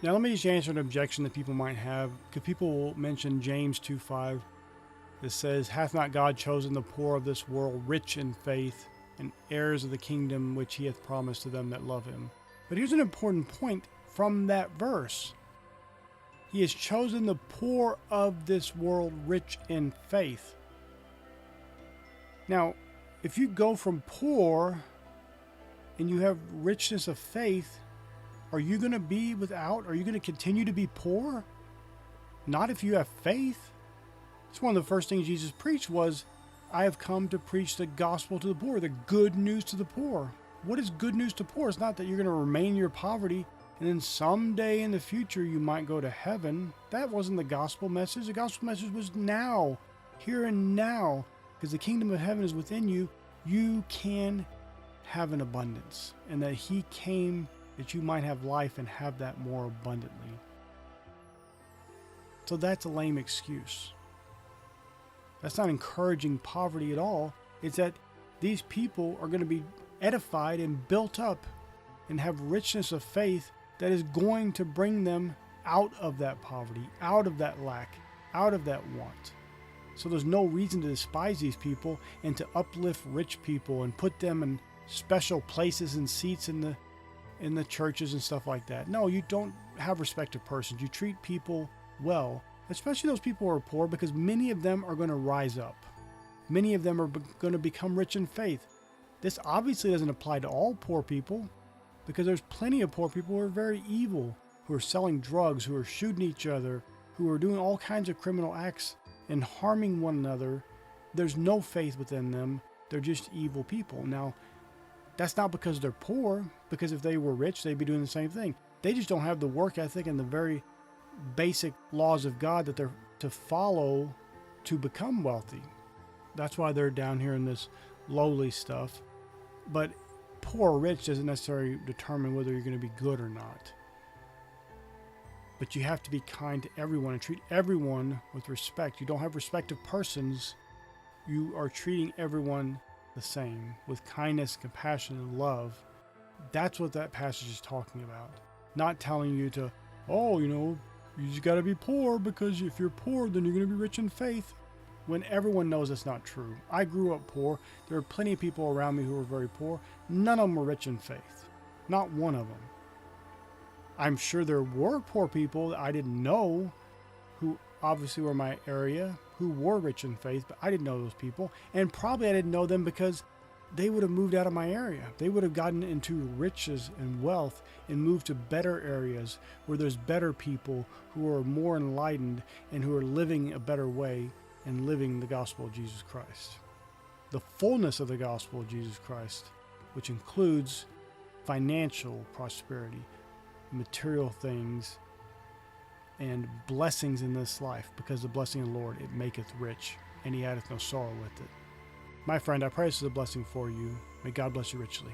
Now, let me just answer an objection that people might have, because people will mention James 2:5 that says, "Hath not God chosen the poor of this world rich in faith, and heirs of the kingdom which he hath promised to them that love him?" But here's an important point from that verse. He has chosen the poor of this world rich in faith. Now, if you go from poor and you have richness of faith, are you going to be without? Are you going to continue to be poor? Not if you have faith. It's one of the first things Jesus preached was, "I have come to preach the gospel to the poor," the good news to the poor. What is good news to poor? It's not that you're going to remain in your poverty and then someday in the future you might go to heaven. That wasn't the gospel message. The gospel message was now, here and now, because the kingdom of heaven is within you. You can have an abundance, and that he came that you might have life and have that more abundantly. So that's a lame excuse. That's not encouraging poverty at all. It's that these people are going to be edified and built up and have richness of faith that is going to bring them out of that poverty, out of that lack, out of that want. So there's no reason to despise these people and to uplift rich people and put them in special places and seats in the churches and stuff like that. No, you don't have respect of persons. You treat people well, especially those people who are poor, because many of them are going to rise up. Many of them are going to become rich in faith. This obviously doesn't apply to all poor people, because there's plenty of poor people who are very evil, who are selling drugs, who are shooting each other, who are doing all kinds of criminal acts and harming one another. There's no faith within them. They're just evil people. Now, that's not because they're poor, because if they were rich, they'd be doing the same thing. They just don't have the work ethic and the very basic laws of God that they're to follow to become wealthy. That's why they're down here in this lowly stuff. But poor or rich doesn't necessarily determine whether you're going to be good or not. But you have to be kind to everyone and treat everyone with respect. You don't have respect of persons. You are treating everyone the same with kindness, compassion, and love. That's what that passage is talking about. Not telling you to, you just got to be poor, because if you're poor, then you're going to be rich in faith. When everyone knows that's not true. I grew up poor. There were plenty of people around me who were very poor. None of them were rich in faith. Not one of them. I'm sure there were poor people that I didn't know, who obviously were in my area, who were rich in faith, but I didn't know those people. And probably I didn't know them because they would have moved out of my area. They would have gotten into riches and wealth and moved to better areas where there's better people who are more enlightened and who are living a better way and living the gospel of Jesus Christ. The fullness of the gospel of Jesus Christ, which includes financial prosperity, material things, and blessings in this life, because the blessing of the Lord, it maketh rich, and he addeth no sorrow with it. My friend, I pray this is a blessing for you. May God bless you richly.